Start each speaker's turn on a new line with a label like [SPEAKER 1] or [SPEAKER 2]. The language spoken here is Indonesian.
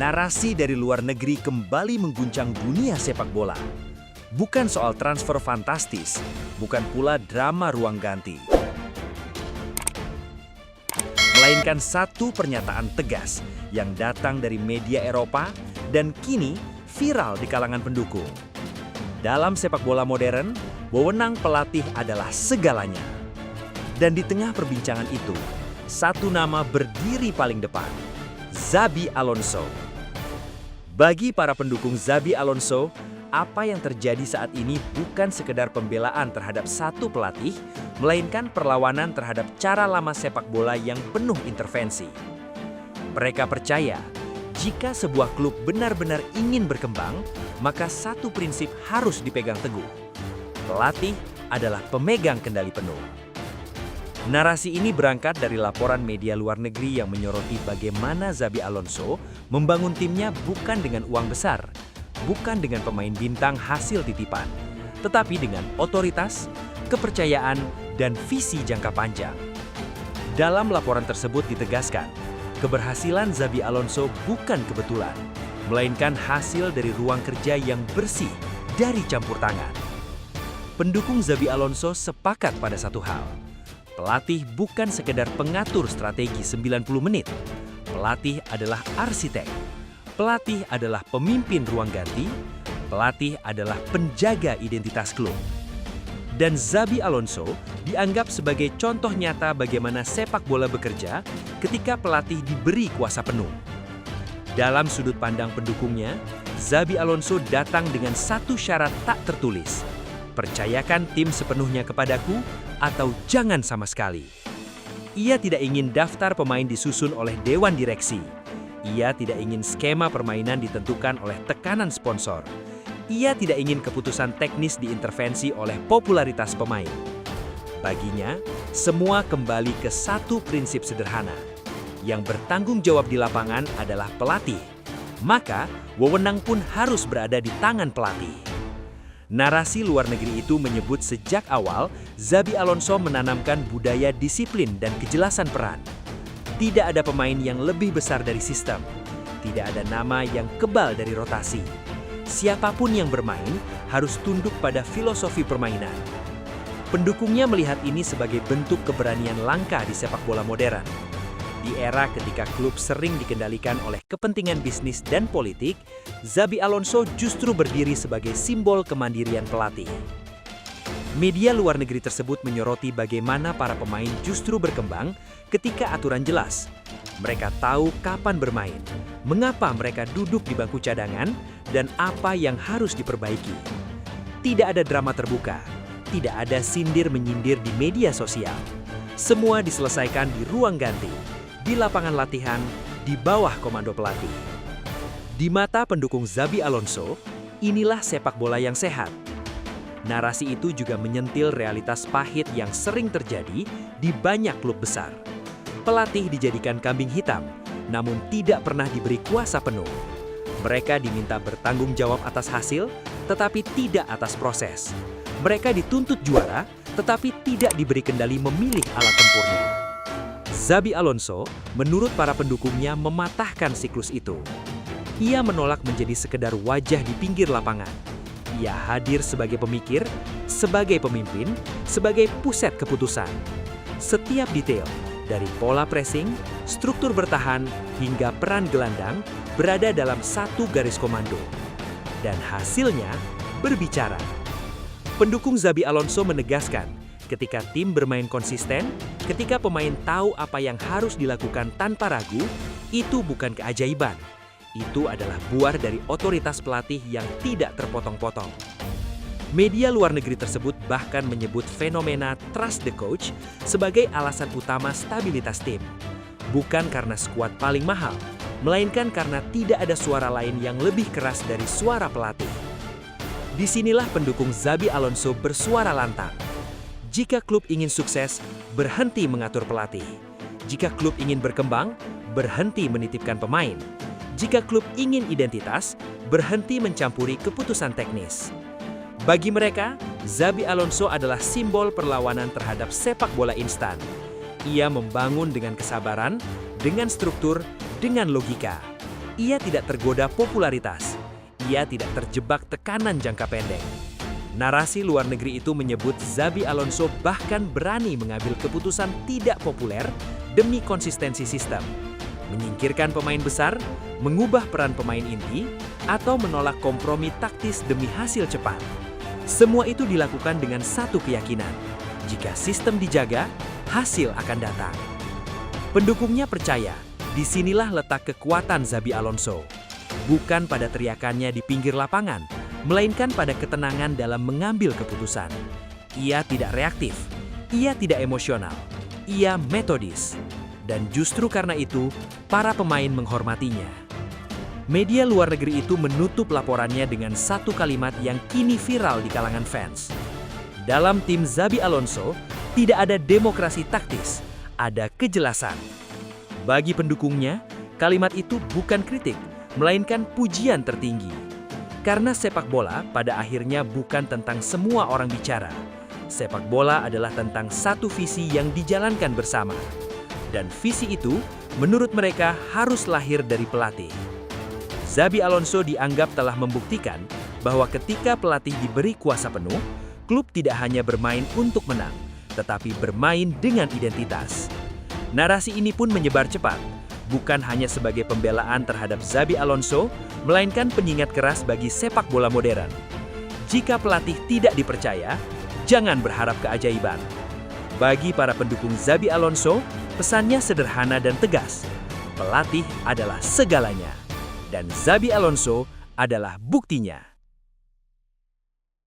[SPEAKER 1] narasi dari luar negeri kembali mengguncang dunia sepak bola. Bukan soal transfer fantastis, bukan pula drama ruang ganti. Melainkan satu pernyataan tegas yang datang dari media Eropa dan kini viral di kalangan pendukung. Dalam sepak bola modern, wewenang pelatih adalah segalanya. Dan di tengah perbincangan itu, satu nama berdiri paling depan, Xabi Alonso. Bagi para pendukung Xabi Alonso, apa yang terjadi saat ini bukan sekedar pembelaan terhadap satu pelatih, melainkan perlawanan terhadap cara lama sepak bola yang penuh intervensi. Mereka percaya, jika sebuah klub benar-benar ingin berkembang, maka satu prinsip harus dipegang teguh. Pelatih adalah pemegang kendali penuh. Narasi ini berangkat dari laporan media luar negeri yang menyoroti bagaimana Xabi Alonso membangun timnya bukan dengan uang besar, bukan dengan pemain bintang hasil titipan, tetapi dengan otoritas, kepercayaan, dan visi jangka panjang. Dalam laporan tersebut ditegaskan, keberhasilan Xabi Alonso bukan kebetulan, melainkan hasil dari ruang kerja yang bersih dari campur tangan. Pendukung Xabi Alonso sepakat pada satu hal. Pelatih bukan sekedar pengatur strategi 90 menit. Pelatih adalah arsitek. Pelatih adalah pemimpin ruang ganti. Pelatih adalah penjaga identitas klub. Dan Xabi Alonso dianggap sebagai contoh nyata bagaimana sepak bola bekerja ketika pelatih diberi kuasa penuh. Dalam sudut pandang pendukungnya, Xabi Alonso datang dengan satu syarat tak tertulis. Percayakan tim sepenuhnya kepadaku atau jangan sama sekali. Ia tidak ingin daftar pemain disusun oleh dewan direksi. Ia tidak ingin skema permainan ditentukan oleh tekanan sponsor. Ia tidak ingin keputusan teknis diintervensi oleh popularitas pemain. Baginya, semua kembali ke satu prinsip sederhana. Yang bertanggung jawab di lapangan adalah pelatih. Maka, wewenang pun harus berada di tangan pelatih. Narasi luar negeri itu menyebut sejak awal, Xabi Alonso menanamkan budaya disiplin dan kejelasan peran. Tidak ada pemain yang lebih besar dari sistem. Tidak ada nama yang kebal dari rotasi. Siapapun yang bermain harus tunduk pada filosofi permainan. Pendukungnya melihat ini sebagai bentuk keberanian langka di sepak bola modern. Di era ketika klub sering dikendalikan oleh kepentingan bisnis dan politik, Xabi Alonso justru berdiri sebagai simbol kemandirian pelatih. Media luar negeri tersebut menyoroti bagaimana para pemain justru berkembang ketika aturan jelas. Mereka tahu kapan bermain, mengapa mereka duduk di bangku cadangan, dan apa yang harus diperbaiki. Tidak ada drama terbuka, tidak ada sindir-menyindir di media sosial. Semua diselesaikan di ruang ganti, di lapangan latihan, di bawah komando pelatih. Di mata pendukung Xabi Alonso, inilah sepak bola yang sehat. Narasi itu juga menyentil realitas pahit yang sering terjadi di banyak klub besar. Pelatih dijadikan kambing hitam, namun tidak pernah diberi kuasa penuh. Mereka diminta bertanggung jawab atas hasil, tetapi tidak atas proses. Mereka dituntut juara, tetapi tidak diberi kendali memilih alat tempurnya. Xabi Alonso, menurut para pendukungnya, mematahkan siklus itu. Ia menolak menjadi sekedar wajah di pinggir lapangan. Ia hadir sebagai pemikir, sebagai pemimpin, sebagai pusat keputusan. Setiap detail, dari pola pressing, struktur bertahan, hingga peran gelandang, berada dalam satu garis komando. Dan hasilnya berbicara. Pendukung Xabi Alonso menegaskan, ketika tim bermain konsisten, ketika pemain tahu apa yang harus dilakukan tanpa ragu, itu bukan keajaiban. Itu adalah buah dari otoritas pelatih yang tidak terpotong-potong. Media luar negeri tersebut bahkan menyebut fenomena trust the coach sebagai alasan utama stabilitas tim. Bukan karena skuad paling mahal, melainkan karena tidak ada suara lain yang lebih keras dari suara pelatih. Disinilah pendukung Xabi Alonso bersuara lantang. Jika klub ingin sukses, berhenti mengatur pelatih. Jika klub ingin berkembang, berhenti menitipkan pemain. Jika klub ingin identitas, berhenti mencampuri keputusan teknis. Bagi mereka, Xabi Alonso adalah simbol perlawanan terhadap sepak bola instan. Ia membangun dengan kesabaran, dengan struktur, dengan logika. Ia tidak tergoda popularitas. Ia tidak terjebak tekanan jangka pendek. Narasi luar negeri itu menyebut Xabi Alonso bahkan berani mengambil keputusan tidak populer demi konsistensi sistem, menyingkirkan pemain besar, mengubah peran pemain inti, atau menolak kompromi taktis demi hasil cepat. Semua itu dilakukan dengan satu keyakinan: jika sistem dijaga, hasil akan datang. Pendukungnya percaya, disinilah letak kekuatan Xabi Alonso. Bukan pada teriakannya di pinggir lapangan, melainkan pada ketenangan dalam mengambil keputusan. Ia tidak reaktif, ia tidak emosional, ia metodis. Dan justru karena itu, para pemain menghormatinya. Media luar negeri itu menutup laporannya dengan satu kalimat yang kini viral di kalangan fans. Dalam tim Xabi Alonso, tidak ada demokrasi taktis, ada kejelasan. Bagi pendukungnya, kalimat itu bukan kritik, melainkan pujian tertinggi. Karena sepak bola pada akhirnya bukan tentang semua orang bicara. Sepak bola adalah tentang satu visi yang dijalankan bersama. Dan visi itu, menurut mereka, harus lahir dari pelatih. Xabi Alonso dianggap telah membuktikan bahwa ketika pelatih diberi kuasa penuh, klub tidak hanya bermain untuk menang, tetapi bermain dengan identitas. Narasi ini pun menyebar cepat, bukan hanya sebagai pembelaan terhadap Xabi Alonso, melainkan pengingat keras bagi sepak bola modern. Jika pelatih tidak dipercaya, jangan berharap keajaiban. Bagi para pendukung Xabi Alonso, pesannya sederhana dan tegas. Pelatih adalah segalanya, dan Xabi Alonso adalah buktinya.